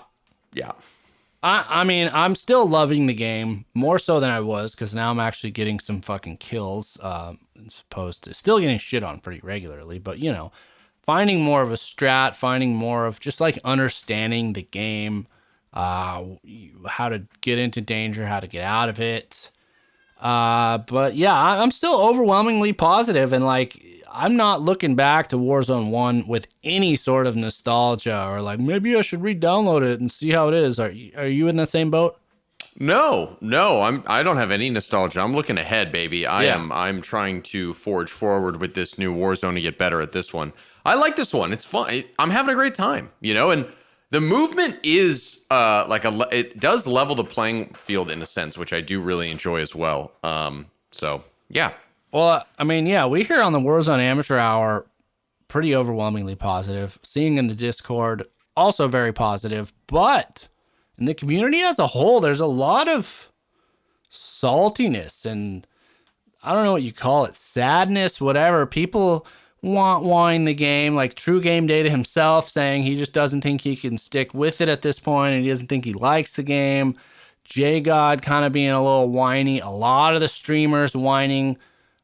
I mean, I'm still loving the game more so than I was, because now I'm actually getting some fucking kills, as opposed to still getting shit on pretty regularly, but you know, finding more of a strat, finding more of just like understanding the game, how to get into danger, how to get out of it. But yeah, I'm still overwhelmingly positive, and like I'm not looking back to Warzone 1 with any sort of nostalgia or like maybe I should re-download it and see how it is. Are you in that same boat? No, I don't have any nostalgia. I'm looking ahead, baby. I'm trying to forge forward with this new Warzone to get better at this one. I like this one. It's fun. I'm having a great time, you know, and the movement is it does level the playing field in a sense, which I do really enjoy as well. So yeah. Well, I mean, yeah, we here on the Warzone Amateur Hour pretty overwhelmingly positive. Seeing in the Discord, also very positive. But in the community as a whole, there's a lot of saltiness and I don't know what you call it, sadness, whatever. People whine the game, like True Game Data himself saying he just doesn't think he can stick with it at this point, and he doesn't think he likes the game. J-God kind of being a little whiny. A lot of the streamers whining.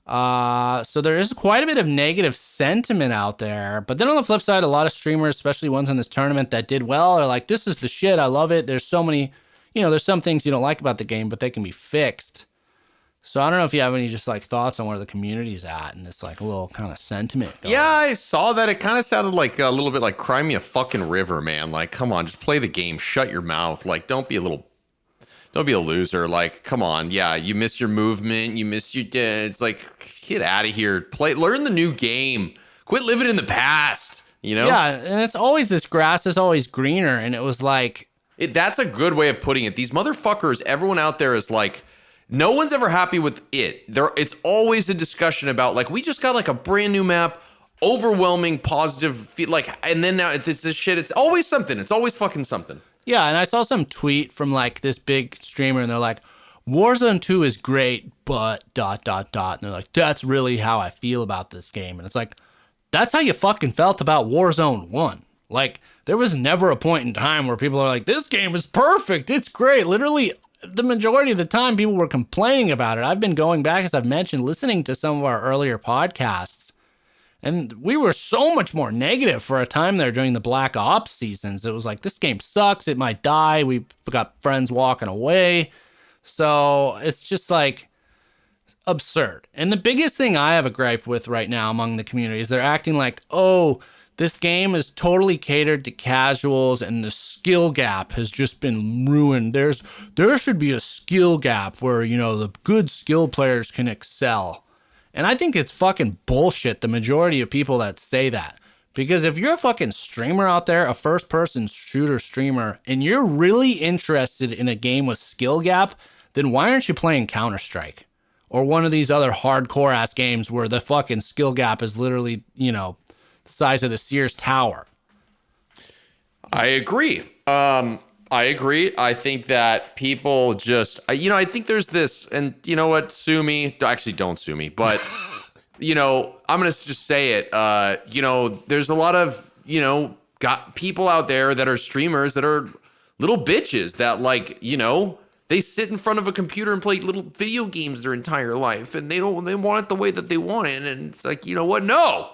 So there is quite a bit of negative sentiment out there. But then on the flip side, a lot of streamers, especially ones in this tournament that did well, are like, this is the shit. I love it. There's so many, you know, there's some things you don't like about the game, but they can be fixed. So I don't know if you have any just like thoughts on where the community's at and this like a little kind of sentiment going. Yeah, I saw that. It kind of sounded like a little bit like cry me a fucking river, man. Like, come on, just play the game. Shut your mouth. Like, don't be a loser. Like, come on. Yeah, you miss your movement. You miss your it's like, get out of here. Learn the new game. Quit living in the past, you know? Yeah, and it's always this grass is always greener. And it was like... that's a good way of putting it. These motherfuckers, everyone out there is like, no one's ever happy with it. It's always a discussion about like, we just got like a brand new map, overwhelming positive, and then now it's this shit. It's always something. It's always fucking something. Yeah, and I saw some tweet from like this big streamer, and they're like, Warzone 2 is great, but ... And they're like, that's really how I feel about this game. And it's like, that's how you fucking felt about Warzone 1. Like, there was never a point in time where people are like, this game is perfect. It's great. Literally, the majority of the time, people were complaining about it. I've been going back, as I've mentioned, listening to some of our earlier podcasts. And we were so much more negative for a time there during the Black Ops seasons. It was like, this game sucks. It might die. We've got friends walking away. So it's just like absurd. And the biggest thing I have a gripe with right now among the community is they're acting like, oh, this game is totally catered to casuals and the skill gap has just been ruined. There should be a skill gap where, you know, the good skill players can excel. And I think it's fucking bullshit, the majority of people that say that. Because if you're a fucking streamer out there, a first-person shooter streamer, and you're really interested in a game with skill gap, then why aren't you playing Counter-Strike? Or one of these other hardcore-ass games where the fucking skill gap is literally, you know, the size of the Sears Tower. I agree. I think that people just, you know, I think there's this, and you know what, sue me. Actually, don't sue me, but, you know, I'm going to just say it. You know, there's a lot of, you know, got people out there that are streamers that are little bitches that like, you know, they sit in front of a computer and play little video games their entire life and they want it the way that they want it. And it's like, you know what? No,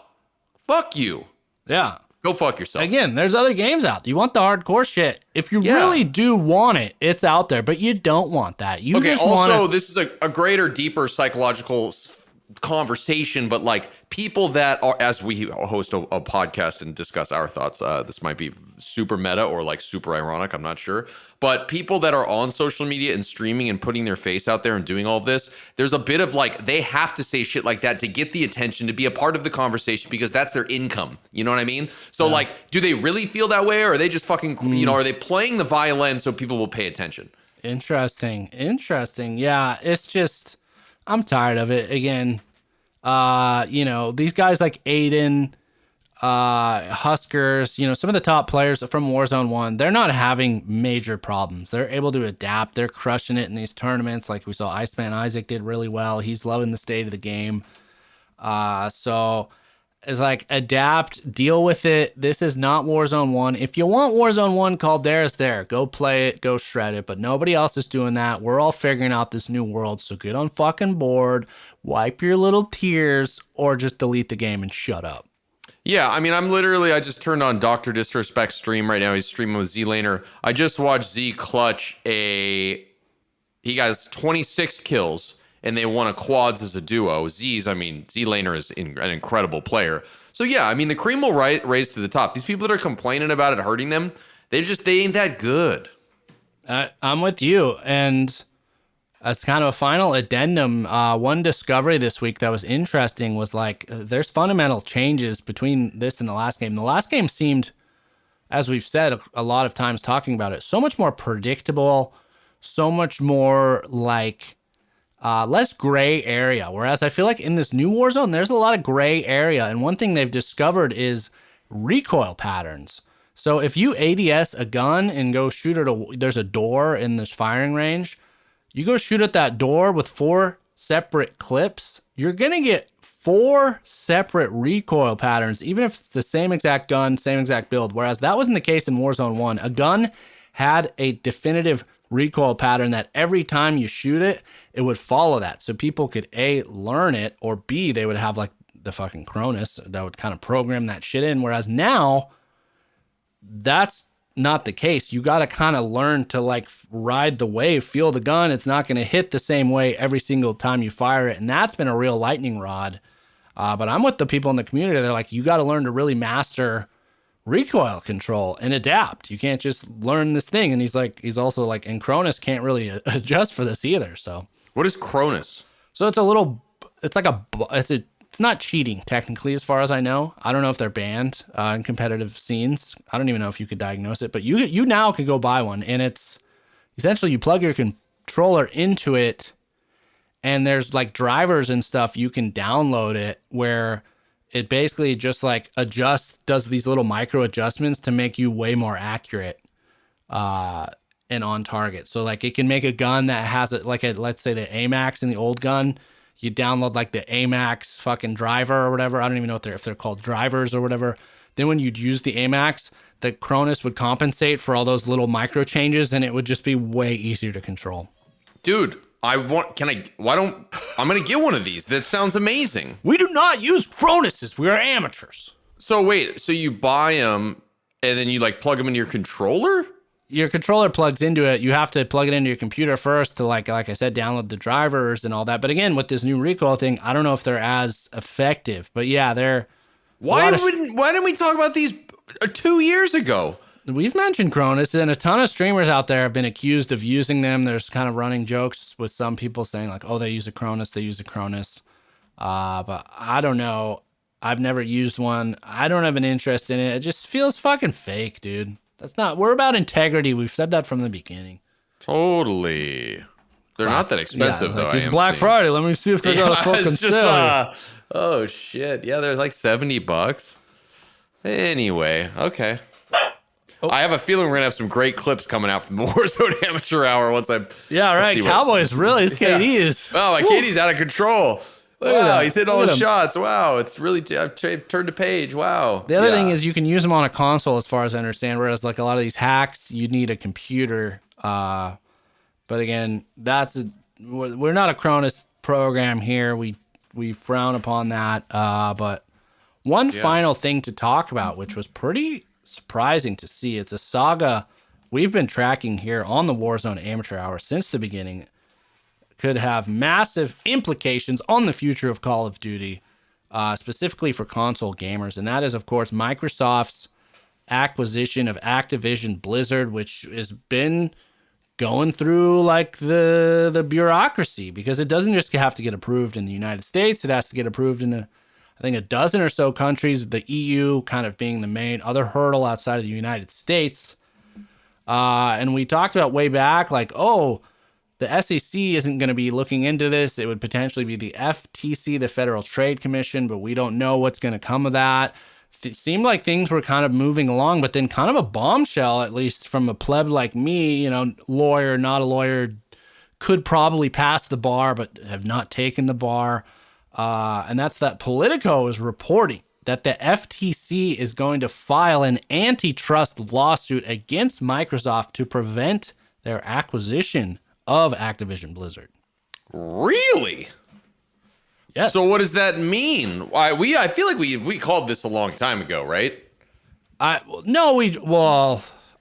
fuck you. Yeah. Go fuck yourself. Again, there's other games out there. You want the hardcore shit. If you really do want it, it's out there, but you don't want that. You just want also, this is a greater, deeper psychological conversation, but like people that are, as we host a podcast and discuss our thoughts, this might be super meta or like super ironic, I'm not sure, but people that are on social media and streaming and putting their face out there and doing all of this, there's a bit of like, they have to say shit like that to get the attention, to be a part of the conversation, because that's their income. You know what I mean? So like, do they really feel that way, or are they just fucking, you know, are they playing the violin so people will pay attention? Interesting. Yeah, it's just, I'm tired of it. Again, you know, these guys like Aiden, Huskers, you know, some of the top players from Warzone 1, they're not having major problems. They're able to adapt. They're crushing it in these tournaments. Like we saw Iceman Isaac did really well. He's loving the state of the game. So it's like, adapt, deal with it. This is not Warzone 1. If you want Warzone 1, Caldera's there. Go play it, go shred it. But nobody else is doing that. We're all figuring out this new world. So get on fucking board, wipe your little tears, or just delete the game and shut up. Yeah, I mean, I just turned on Dr. Disrespect stream right now. He's streaming with Z-Laner. I just watched Z clutch he got 26 kills, and they won a quads as a duo. Z-Laner is an incredible player. So yeah, I mean, the cream will raise to the top. These people that are complaining about it hurting them, they ain't that good. I'm with you. And as kind of a final addendum, one discovery this week that was interesting was like, there's fundamental changes between this and the last game. The last game seemed, as we've said a lot of times talking about it, so much more predictable, so much more like less gray area. Whereas I feel like in this new Warzone, there's a lot of gray area. And one thing they've discovered is recoil patterns. So if you ADS a gun and go shoot at there's a door in this firing range, you go shoot at that door with 4 separate clips, you're going to get 4 separate recoil patterns, even if it's the same exact gun, same exact build. Whereas that wasn't the case in Warzone 1. A gun had a definitive recoil pattern that every time you shoot it, it would follow that. So people could A, learn it, or B, they would have like the fucking Cronus that would kind of program that shit in. Whereas now, that's not the case. You got to kind of learn to like ride the wave, feel the gun. It's not going to hit the same way every single time you fire it. And that's been a real lightning rod. But I'm with the people in the community. They're like, you got to learn to really master recoil control and adapt. You can't just learn this thing. And he's also like, and Cronus can't really adjust for this either. So what is Cronus? So it's not cheating technically, as far as I know. I don't know if they're banned in competitive scenes. I don't even know if you could diagnose it, but you now can go buy one, and it's essentially you plug your controller into it, and there's like drivers and stuff. You can download it where it basically just like does these little micro adjustments to make you way more accurate and on target. So like it can make a gun that has let's say the AMAX in the old gun. You download like the AMAX fucking driver or whatever. I don't even know if they're called drivers or whatever. Then when you'd use the AMAX, the Cronus would compensate for all those little micro changes, and it would just be way easier to control. Dude, I'm gonna get one of these. That sounds amazing. We do not use Cronuses. We are amateurs. So wait, so you buy them and then you like plug them into your controller? Your controller plugs into it. You have to plug it into your computer first to like I said, download the drivers and all that. But again, with this new recoil thing, I don't know if they're as effective. But yeah, they're. Why didn't we talk about these 2 years ago? We've mentioned Cronus, and a ton of streamers out there have been accused of using them. There's kind of running jokes with some people saying like, "Oh, they use a Cronus. But I don't know. I've never used one. I don't have an interest in it. It just feels fucking fake, dude. We're about integrity. We've said that from the beginning. Totally. They're not that expensive, though. It's Black Friday. Let me see if they got a fucking sale. Oh, shit. Yeah, they're like $70. Anyway, okay. Oh. I have a feeling we're going to have some great clips coming out from the Warzone Amateur Hour once I... Yeah, right. Cowboys, really. His KD is... Oh, my KD's out of control. Wow, he's hitting all the shots. Wow, it's really... I've turned the page. Wow. The other thing is you can use them on a console, as far as I understand, whereas like a lot of these hacks, you need a computer. But again, we're not a Cronus program here. We frown upon that. But one final thing to talk about, which was pretty surprising to see. It's a saga we've been tracking here on the Warzone Amateur Hour since the beginning. could have massive implications on the future of Call of Duty, specifically for console gamers. And that is, of course, Microsoft's acquisition of Activision Blizzard, which has been going through like the bureaucracy, because it doesn't just have to get approved in the United States. It has to get approved in I think a dozen or so countries, the EU kind of being the main other hurdle outside of the United States. And we talked about way back, like, oh, the SEC isn't going to be looking into this. It would potentially be the FTC, the Federal Trade Commission, but we don't know what's going to come of that. It seemed like things were kind of moving along, but then kind of a bombshell, at least from a pleb like me, lawyer, not a lawyer, could probably pass the bar, but have not taken the bar. And that's that Politico is reporting that the FTC is going to file an antitrust lawsuit against Microsoft to prevent their acquisition of Activision Blizzard. Really? Yes. So what does that mean? I feel like we called this a long time ago, right? I don't know.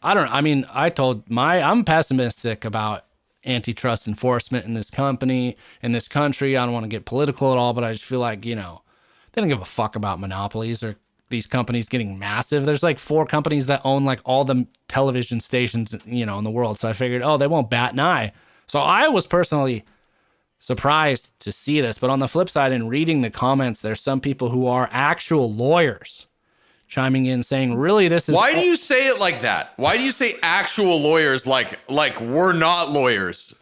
I mean, I'm pessimistic about antitrust enforcement in this country. I don't want to get political at all, but I just feel like, they don't give a fuck about monopolies or these companies getting massive. There's like 4 companies that own like all the television stations, in the world. So I figured, they won't bat an eye. So I was personally surprised to see this, but on the flip side, in reading the comments, there's some people who are actual lawyers chiming in saying, really, this is... Why do you say it like that? Why do you say actual lawyers like we're not lawyers?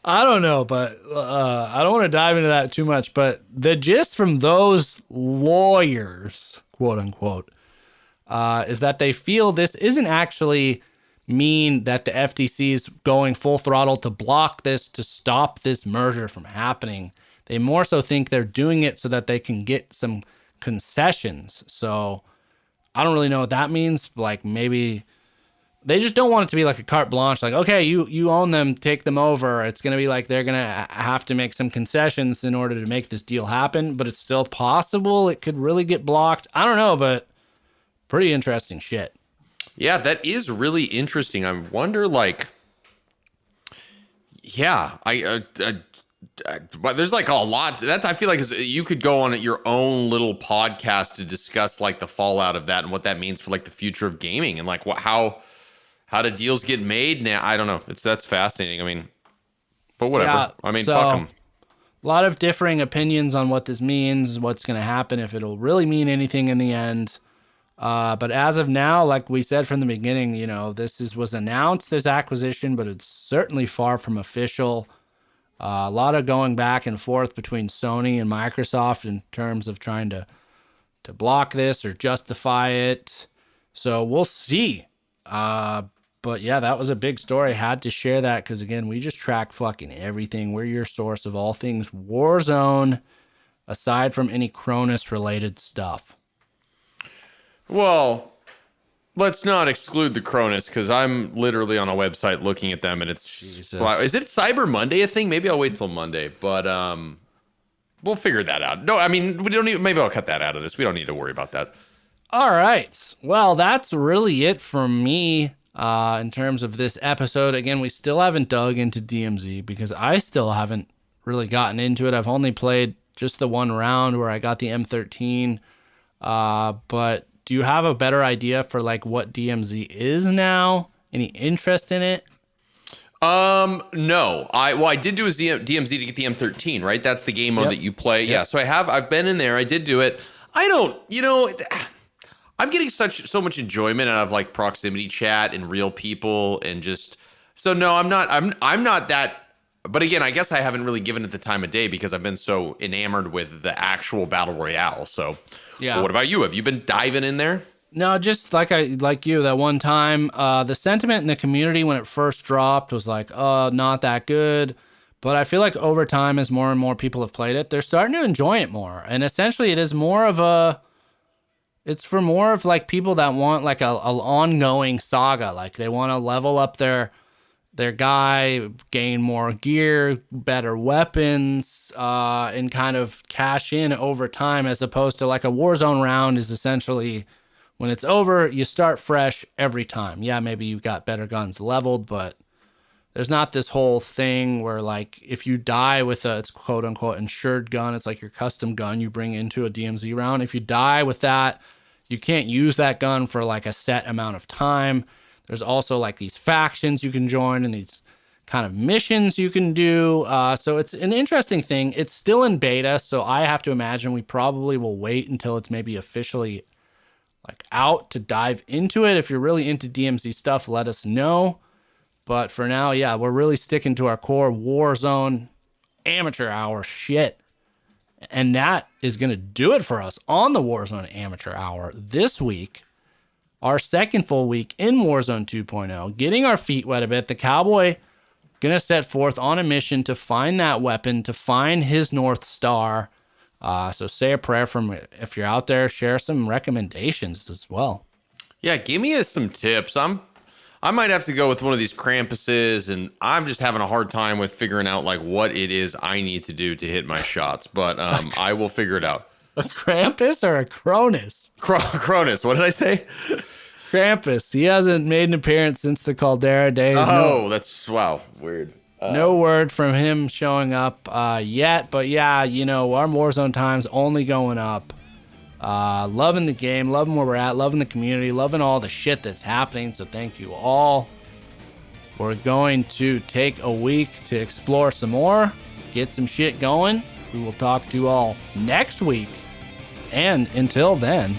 I don't know, but I don't want to dive into that too much, but the gist from those lawyers, quote unquote, is that they feel this isn't actually mean that the FTC is going full throttle to block this, to stop this merger from happening. They more so think they're doing it so that they can get some concessions. So I don't really know what that means. Like, maybe they just don't want it to be like a carte blanche. Like, okay, you own them, take them over. It's going to be like they're going to have to make some concessions in order to make this deal happen, but it's still possible it could really get blocked. I don't know, but pretty interesting shit. Yeah, that is really interesting. I wonder, but there's like a lot that I feel like you could go on your own little podcast to discuss like the fallout of that and what that means for like the future of gaming and like how do deals get made now. I don't know. That's fascinating. I mean, but whatever. Yeah, I mean, so, fuck them. A lot of differing opinions on what this means, what's going to happen, if it'll really mean anything in the end. But as of now, like we said from the beginning, this was announced, this acquisition, but it's certainly far from official. A lot of going back and forth between Sony and Microsoft in terms of trying to block this or justify it. So we'll see. But yeah, that was a big story. Had to share that because, again, we just track fucking everything. We're your source of all things Warzone, aside from any Cronus-related stuff. Well, let's not exclude the Cronus because I'm literally on a website looking at them and it's... Jesus. Is it Cyber Monday a thing? Maybe I'll wait till Monday, but we'll figure that out. No, I mean, we don't need... Maybe I'll cut that out of this. We don't need to worry about that. All right. Well, that's really it from me in terms of this episode. Again, we still haven't dug into DMZ because I still haven't really gotten into it. I've only played just the one round where I got the M13. But do you have a better idea for like what DMZ is now? Any interest in it? No. I did do a DMZ to get the M13, right? That's the game mode that you play. Yep. Yeah. So I've been in there. I did do it. I don't, I'm getting so much enjoyment out of like proximity chat and real people and just, so no, I'm not that, but again, I guess I haven't really given it the time of day because I've been so enamored with the actual battle royale. So yeah. Well, what about you? Have you been diving in there? No, just like you that one time. The sentiment in the community when it first dropped was like, oh, not that good. But I feel like over time, as more and more people have played it, they're starting to enjoy it more. And essentially, it is more of it's for more of like people that want like a ongoing saga. Like they want to level up their guy, gain more gear, better weapons, and kind of cash in over time, as opposed to like a Warzone round is essentially when it's over, you start fresh every time. Yeah, maybe you've got better guns leveled, but There's not this whole thing where like if you die with it's quote unquote insured gun, it's like your custom gun you bring into a DMZ round. If you die with that, you can't use that gun for like a set amount of time. There's also like these factions you can join and these kind of missions you can do. So it's an interesting thing. It's still in beta, so I have to imagine we probably will wait until it's maybe officially like out to dive into it. If you're really into DMZ stuff, let us know. But for now, yeah, we're really sticking to our core Warzone Amateur Hour shit. And that is going to do it for us on the Warzone Amateur Hour this week. Our second full week in Warzone 2.0, getting our feet wet a bit. The Cowboy going to set forth on a mission to find that weapon, to find his North Star. So say a prayer from, if you're out there, share some recommendations as well. Yeah, give me some tips. I might have to go with one of these Krampuses, and I'm just having a hard time with figuring out like what it is I need to do to hit my shots. But I will figure it out. A Krampus or a Cronus? Cronus. What did I say? Krampus. He hasn't made an appearance since the Caldera days. That's wow, weird. No word from him showing up yet. But yeah, our Warzone time's only going up. Loving the game, loving where we're at, loving the community, loving all the shit that's happening. So thank you all. We're going to take a week to explore some more, get some shit going. We will talk to you all next week. And until then,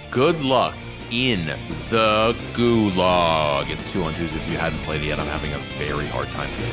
good luck in the gulag. It's 2-on-2s. If you hadn't played it yet, I'm having a very hard time today.